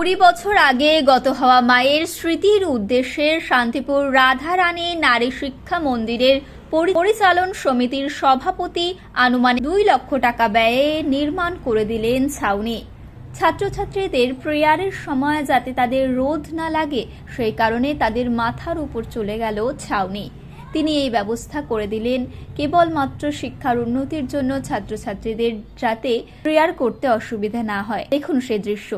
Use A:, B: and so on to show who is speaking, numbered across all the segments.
A: 20 বছর আগে গত হওয়া মায়ের স্মৃতির উদ্দেশ্যে শান্তিপুর রাধারানী নারী শিক্ষা মন্দিরের পরিচালন সমিতির সভাপতি আনুমানিক 2 লক্ষ টাকা ব্যয়ে নির্মাণ করে দিলেন ছাউনি। ছাত্রছাত্রীদের প্রেয়ারের সময় যাতে তাদের রোদ না লাগে সেই কারণে তাদের মাথার উপর চলে গেল ছাউনি। তিনি এই ব্যবস্থা করে দিলেন কেবলমাত্র শিক্ষার উন্নতির জন্য, ছাত্রছাত্রীদের যাতে প্রেয়ার করতে অসুবিধা না হয়। দেখুন সে দৃশ্য।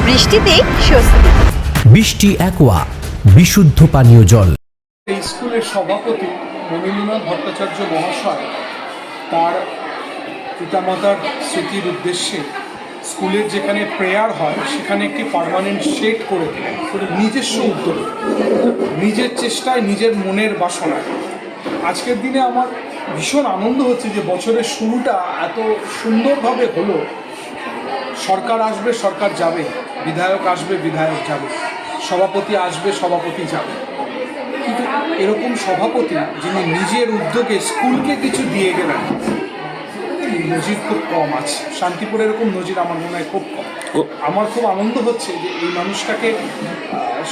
A: বৃষ্টিতে স্বস্তি।
B: বৃষ্টি অ্যাকোয়া বিশুদ্ধ পানীয় জল।
C: এই স্কুলের সভাপতি মনিলীনাথ ভট্টাচার্য মহাশয় তার পিতামাতার স্মৃতির উদ্দেশ্যে স্কুলের যেখানে প্রেয়ার হয় সেখানে একটি পার্মানেন্ট শেড করে দিলেন নিজস্ব উদ্যোগে, নিজের চেষ্টায়, নিজের মনের বাসনায়। আজকের দিনে আমার ভীষণ আনন্দ হচ্ছে যে বছরের শুরুটা এত সুন্দরভাবে হলো। সরকার আসবে, সরকার যাবে, বিধায়ক আসবে, বিধায়ক যাবে, সভাপতি আসবে, সভাপতি যাবে, কিন্তু এরকম সভাপতি যিনি নিজের উদ্যোগে স্কুলকে কিছু দিয়ে গেলেন, নজির খুব কম আছে। শান্তিপুরে এরকম নজির আমার মনে হয় খুব কম। আমার খুব আনন্দ হচ্ছে যে এই মানুষটাকে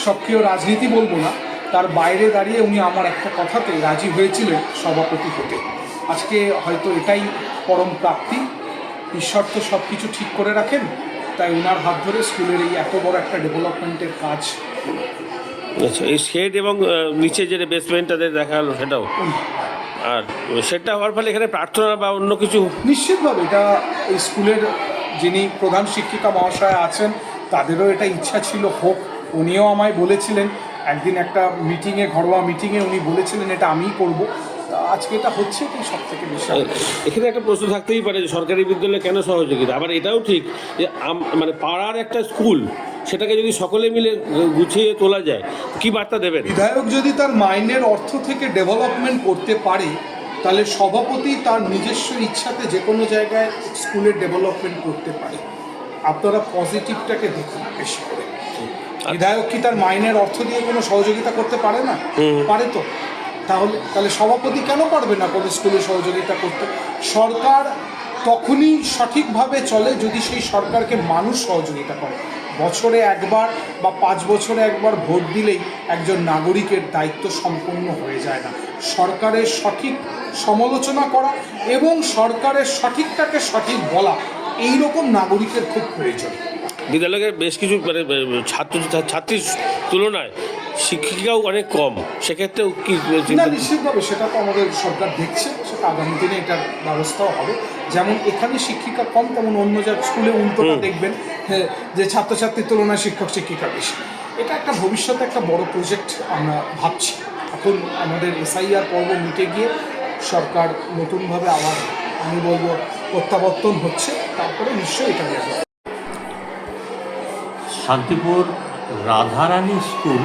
C: সক্রিয় রাজনীতি বলবো না, তার বাইরে দাঁড়িয়ে উনি আমার একটা কথাতে রাজি হয়েছিলেন সভাপতি হতে। আজকে হয়তো এটাই পরম প্রাপ্তি। ঈশ্বর তো সব কিছু ঠিক করে রাখেন, তাই ওনার হাত ধরে স্কুলের এই এত বড় একটা ডেভেলপমেন্টের কাজ।
D: আচ্ছা, এই শেড এবং নিচে যে বেসমেন্টটা দেখা হলো সেটাও, আর সেটা হওয়ার ফলে এখানে প্রার্থনা বা অন্য কিছু
C: নিশ্চিতভাবে এটা এই স্কুলের যিনি প্রধান শিক্ষিকা মহাশয়া আছেন তাদেরও এটা ইচ্ছা ছিল হোক। উনিও আমায় বলেছিলেন একদিন একটা মিটিংয়ে, ঘরোয়া মিটিংয়ে উনি বলেছিলেন এটা আমিই করব। আজকে এটা হচ্ছে কি সব থেকে বেশি।
D: এখানে একটা প্রশ্ন থাকতেই পারে যে সরকারি বিদ্যালয়ে কেন সহযোগিতা। আবার এটাও ঠিক যে মানে পাড়ার একটা স্কুল, সেটাকে যদি সকলে মিলে গুছিয়ে তোলা যায়, কি বার্তা দেবেন?
C: বিধায়ক যদি তার মাইনের অর্থ থেকে ডেভেলপমেন্ট করতে পারে, তাহলে সভাপতি তার নিজস্ব ইচ্ছাতে যে কোনো জায়গায় স্কুলের ডেভেলপমেন্ট করতে পারে। আপনারা পজিটিভটাকে দেখুন বেশি করে। বিধায়ক কি তার মাইনের অর্থ দিয়ে কোনো সহযোগিতা করতে পারে না? পারে তো। তাহলে সভাপতি কেন পারবে না কোনো স্কুলে সহযোগিতা করতে? সরকার তখনই সঠিকভাবে চলে যদি সেই সরকারকে মানুষ সহযোগিতা করে। বছরে একবার বা 5 বছরে একবার ভোট দিলেই একজন নাগরিকের দায়িত্ব সম্পূর্ণ হয়ে যায় না। সরকারের সঠিক সমালোচনা করা এবং সরকারের সঠিকটাকে সঠিক বলা, এই রকম নাগরিকের খুব প্রয়োজন।
D: বিদ্যালয়ের বেশ কিছু মানে ছাত্রীর তুলনায় শিক্ষিকাও অনেক কম, সেক্ষেত্রেও কি?
C: না, নিশ্চিতভাবে সেটা তো আমাদের সরকার দেখছে, সেটা আগামী দিনে এটার ব্যবস্থাও হবে। যেমন এখানে শিক্ষিকা কম, তেমন অন্য স্কুলে উল্টোটা দেখবেন যে ছাত্রছাত্রীর তুলনায় শিক্ষক শিক্ষিকা বেশি। এটা একটা ভবিষ্যতে একটা বড় প্রজেক্ট আমরা ভাবছি। এখন আমাদের SIR পর্ব মিটে গিয়ে সরকার নতুনভাবে আবার আমি বলবো প্রত্যাবর্তন হচ্ছে, তারপরে নিশ্চয়ই এটা হবে।
E: শান্তিপুর রাধারানী স্কুল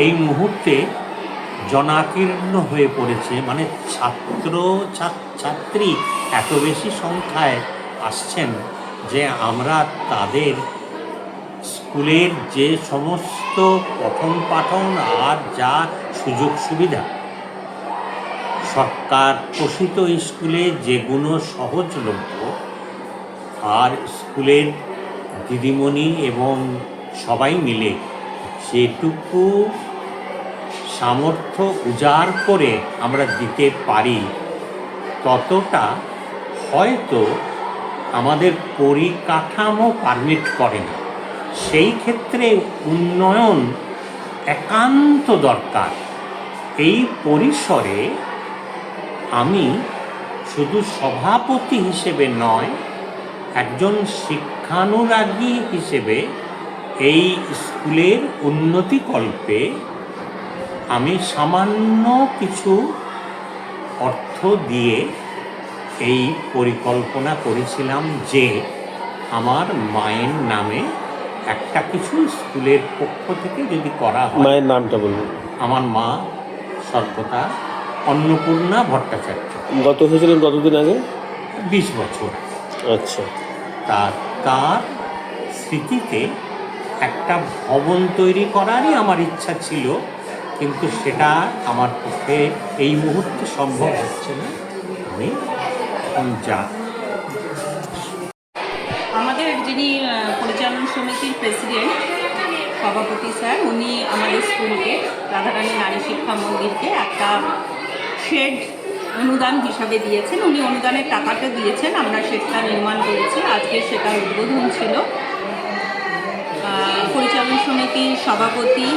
E: এই মুহূর্তে জনাকীর্ণ হয়ে পড়েছে। মানে ছাত্রী এত বেশি সংখ্যায় আসছেন যে আমরা তাদের স্কুলের যে সমস্ত পঠন পাঠন আর যা সুযোগ সুবিধা সরকার পোষিত স্কুলে যেগুলো সহজলভ্য, আর স্কুলের দিদিমণি এবং সবাই মিলে যেটুকু সামর্থ্য উজাড় করে আমরা দিতে পারি, ততটা হয়তো আমাদের পরিকাঠামো পারমিট করে না। সেই ক্ষেত্রে উন্নয়ন একান্ত দরকার। এই পরিসরে আমি শুধু সভাপতি হিসেবে নয়, একজন শিক্ষানুরাগী হিসেবে এই স্কুলের উন্নতিকল্পে আমি সামান্য কিছু অর্থ দিয়ে এই পরিকল্পনা করেছিলাম যে আমার মায়ের নামে একটা কিছু স্কুলের পক্ষ থেকে যদি করা হয়।
D: মায়ের নামটা বলুন।
E: আমার মা সর্বদা অন্নপূর্ণা ভট্টাচার্য।
D: গত হয়েছিলেন কতদিন আগে?
E: 20 বছর।
D: আচ্ছা।
E: তার স্মৃতিতে একটা ভবন তৈরি করারই আমার ইচ্ছা ছিল, কিন্তু সেটা আমার পক্ষে এই মুহূর্তে সম্ভব হচ্ছে না। আমি এখন
F: আমাদের যিনি পরিচালন সমিতির প্রেসিডেন্ট সভাপতি স্যার, উনি আমাদের স্কুলকে, রাধারানী নারী শিক্ষা মন্দিরকে একটা শেড অনুদান হিসাবে দিয়েছেন। উনি অনুদানের টাকাটা দিয়েছেন, আমরা শেডটা নির্মাণ করেছি। আজকে সেটার উদ্বোধন ছিল। পরিচালন সমিতির সভাপতি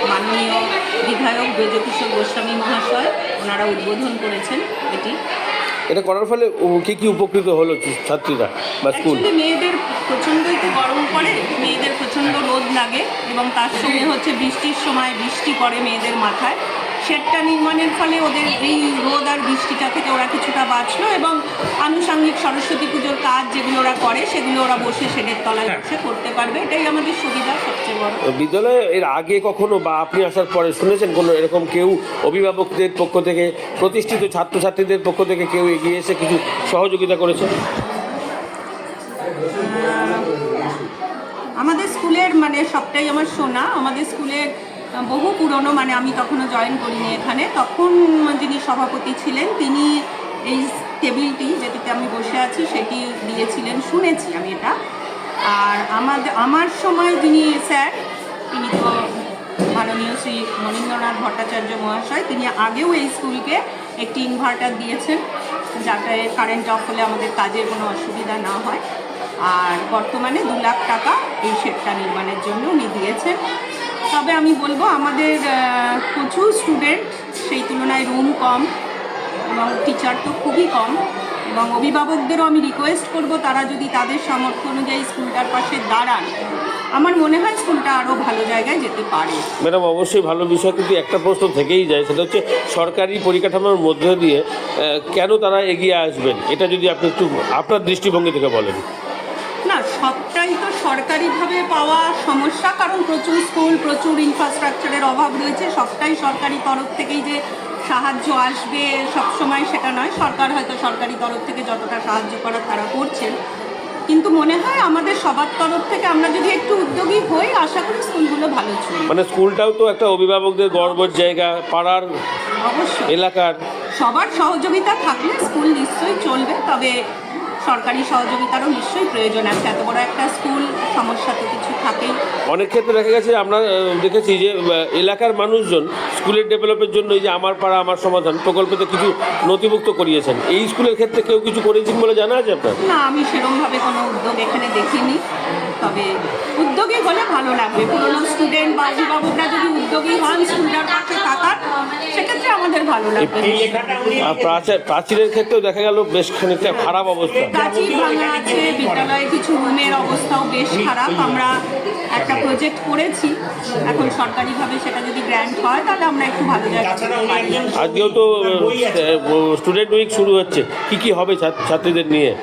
F: মাননীয় বিধায়ক ব্রজকিশোর গোস্বামী মহাশয়, ওনারা উদ্বোধন করেছেন এটি।
D: এটা করার ফলে কি কি উপকৃত হলো ছাত্রীরা বা স্কুল?
F: অ্যাকচুয়ালি মেয়েদের প্রচণ্ডই তো গরম পড়ে, মেয়েদের প্রচণ্ড রোদ লাগে এবং তার সঙ্গে হচ্ছে বৃষ্টির সময় বৃষ্টি পড়ে মেয়েদের মাথায়। শেডটা নির্মাণের ফলে ওদের এই রোদ আর বৃষ্টিটা থেকে ওরা কিছুটা বাঁচলো এবং আনুষঙ্গিক সরস্বতী পুজোর কাজ যেগুলো ওরা করে সেগুলো ওরা বসে শেডের তলায় বসে করতে পারবে। এটাই আমাদের সুবিধা সবচেয়ে বড়।
D: বিদ্যালয়ে এর আগে কখনো বা আপনি আসার পরে শুনেছেন কোনো এরকম কেউ অভিভাবকদের পক্ষ থেকে, প্রতিষ্ঠিত ছাত্রছাত্রীদের পক্ষ থেকে কেউ এগিয়ে এসে কিছু সহযোগিতা করেছে?
F: আমাদের স্কুলের মানে সবটাই আমার শোনা। আমাদের স্কুলের বহু পুরনো, মানে আমি তখনও জয়েন করিনি এখানে, তখন যিনি সভাপতি ছিলেন তিনি এই টেবিলটি যেটিতে আমি বসে আছি সেটি দিয়েছিলেন, শুনেছি আমি এটা। আর আমার সময় যিনি স্যার, তিনি তো মাননীয় শ্রী মনীন্দ্রনাথ ভট্টাচার্য মহাশয়, তিনি আগেও এই স্কুলকে একটি ইনভার্টার দিয়েছেন যাতে কারেন্ট অফ হলে আমাদের কাজের কোনো অসুবিধা না হয়। আর বর্তমানে 2 লাখ টাকা এই শেডটা নির্মাণের জন্য উনি দিয়েছেন। তবে আমি বলবো আমাদের প্রচুর স্টুডেন্ট, সেই তুলনায় রুম কম এবং টিচার তো খুবই কম, এবং অভিভাবকদেরও আমি রিকোয়েস্ট করব তারা যদি তাদের সামর্থ্য অনুযায়ী স্কুলটার পাশে দাঁড়ান, আমার মনে হয় স্কুলটা আরও ভালো জায়গায় যেতে পারে।
D: ম্যাডাম, অবশ্যই ভালো বিষয়, কিন্তু একটা প্রশ্ন থেকেই যায়, সেটা হচ্ছে সরকারি পরিকাঠামোর মধ্যে দিয়ে কেন তারা এগিয়ে আসবেন, এটা যদি আপনি একটু আপনার দৃষ্টিভঙ্গি থেকে বলেন।
F: না, সবটাই তো সরকারিভাবে পাওয়া সমস্যা, কারণ প্রচুর স্কুল, প্রচুর ইনফ্রাস্ট্রাকচারের অভাব রয়েছে। সবটাই সরকারি তরফ থেকেই যে সাহায্য আসবে সবসময় সেটা নয়। সরকার হয়তো সরকারি তরফ থেকে যতটা সাহায্য করার তারা করছেন, কিন্তু মনে হয় আমাদের সবার তরফ থেকে আমরা যদি একটু উদ্যোগী হই, আশা করি স্কুলগুলো ভালো চলবে।
D: মানে স্কুলটাও তো একটা অভিভাবকদের গর্বের জায়গা, পাড়ার,
F: অবশ্যই
D: এলাকার
F: সবার সহযোগিতা থাকলে স্কুল নিশ্চয়ই চলবে। তবে সরকারি সহযোগিতারও নিশ্চয়ই প্রয়োজন আছে। এত বড় একটা স্কুল, সমস্যা তো কিছু থাকেই।
D: অনেক ক্ষেত্রে দেখা গেছে, আমরা দেখেছি যে এলাকার মানুষজন স্কুলের ডেভেলপের জন্য এই যে আমার পাড়া আমার সমাধান প্রকল্পতে কিছু নথিভুক্ত করিয়েছেন। এই স্কুলের ক্ষেত্রে কেউ কিছু করেছেন বলে জানা আছে আপনার?
F: না, আমি সেরকমভাবে কোনো উদ্যোগ এখানে দেখিনি। তবে উদ্যোগী হলে ভালো লাগবে। পুরোনো স্টুডেন্ট বা অভিভাবকরা যদি উদ্যোগী হন স্কুলটার পাশে থাকার, সেক্ষেত্রে আমাদের ভালো লাগবে।
D: আর প্রাচীরের ক্ষেত্রেও দেখা গেল বেশ খানিকটা খারাপ অবস্থা,
F: প্রাচীর ভাঙা আছে, বিদ্যালয়ে কিছু রুমের অবস্থাও বেশ খারাপ। আমরা একটা প্রজেক্ট করেছি, এখন সরকারিভাবে সেটা যদি গ্র্যান্ট হয় তাহলে আমরা একটু ভালো জায়গা পেতে পারি।
D: আজকেও তো স্টুডেন্ট উইক শুরু হচ্ছে, কি হবে ছাত্রীদের নিয়ে?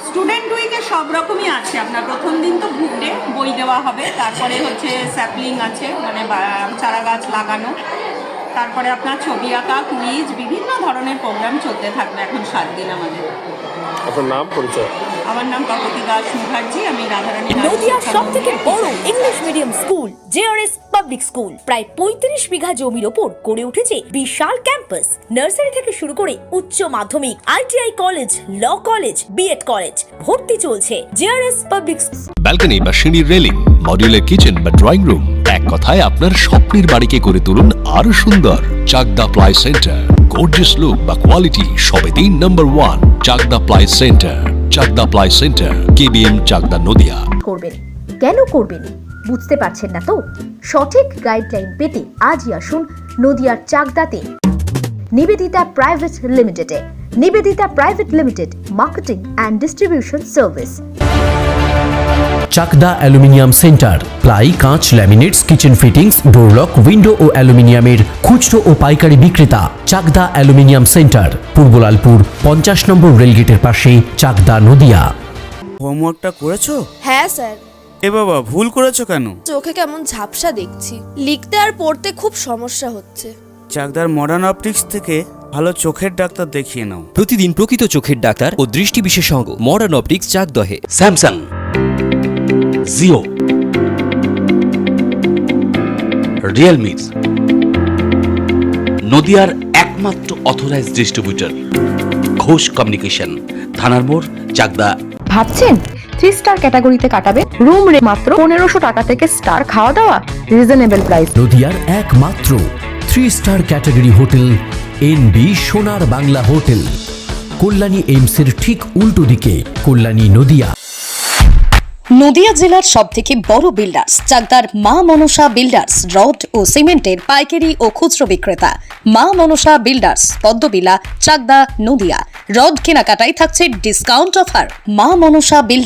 F: স্টুডেন্ট উইকে সব রকমই আছে। আপনার প্রথম দিন তো ঘুরতে বই দেওয়া হবে, তারপরে হচ্ছে স্যাপলিং আছে, মানে চারা গাছ লাগানো, তারপরে আপনার ছবি আঁকা, কুইজ, বিভিন্ন ধরনের প্রোগ্রাম চলতে থাকবে এখন 7 দিন আমাদের।
D: আপনার নাম, পরিচয়?
F: আমার নাম প্রগতি দাস মুখার্জি, আমি রাধারানী।
G: নদিয়ার সবথেকে বড় English medium school JRS public school প্রায় 35 বিঘা জমির ওপর গড়ে উঠেছে বিশাল ক্যাম্পাস। নার্সারি থেকে শুরু করে উচ্চ মাধ্যমিক, ITI college, law college, BEd college, ভর্তি চলছে জেআরএস পাবলিক।
B: ব্যালকনি বা সিঁড়ির রেলিং, মডিউলার কিচেন বা ড্রয়িং রুম, এক কথায় আপনার স্বপ্নের বাড়িকে করে তুলুন আরো সুন্দর। Chakdah ply centre, gorgeous look বা কোয়ালিটি সবে 3 number 1 Chakdah ply centre. Chakdah ply centre, KBM, Chakdah, Nadia.
H: করবেন কেন করবেন বুঝতে পারছেন না তো? সঠিক গাইডলাইন পেতে আজই আসুন নদিয়ার চাকদাতে নিবেদিতা প্রাইভেট লিমিটেডে। Nivedita private limited, marketing and distribution service.
I: Chakdah aluminium centre, ply, কাঁচ, laminates, kitchen fittings, door lock, window ও অ্যালুমিনিয়ামের খুচরো ও পাইকারি বিক্রেতা। Chakdah aluminium centre, Purbalalpur 50 number রেলগেটের পাশে, চাকদা, নদিয়া।
J: হোমওয়ার্কটা করেছো?
K: হ্যাঁ স্যার।
J: এ বাবা, ভুল করেছো কেন?
K: চোখে কেমন ঝাপসা দেখছি, লিখতে আর পড়তে খুব সমস্যা হচ্ছে।
J: চাকদার মডার্ন অপটিক্স থেকে ভালো চোখের ডাক্তার দেখিয়ে নাও।
L: প্রতিদিন প্রকৃত চোখের ডাক্তার ও দৃষ্টি বিশেষজ্ঞ মডার্ন অপটিক্স, চাকদহে।
B: স্যামসাং, জিও, রিয়েলমি, নদিয়ার একমাত্র অথরাইজড ডিস্ট্রিবিউটর ঘোষ কমিউনিকেশন, থানার মোড়, চাকদা।
M: ভাবছেন 3 স্টার ক্যাটাগরিতে কাটাবেন? রুম রে মাত্র 1500 টাকা থেকে স্টার, খাওয়া দাওয়া রিজনেবল প্রাইস।
I: নদিয়ার একমাত্র 3 স্টার ক্যাটাগরি হোটেল এনবি সোনার বাংলা হোটেল, কল্যাণী এইমসের ঠিক উল্টো দিকে, কল্যাণী, নদিয়া।
G: নদিয়া জেলার সবথেকে বড় বিল্ডার্স চাকদার মা মনসা বিল্ডার্স, রড ও সিমেন্টের পাইকারি ও খুচরো বিক্রেতা। মা মনসা বিল্ডার্স, পদ্মবিলা, চাকদা, নদিয়া। রড কেনাকাটায় থাকছে ডিসকাউন্ট অফার। মা মনসা বিল্ডার্স।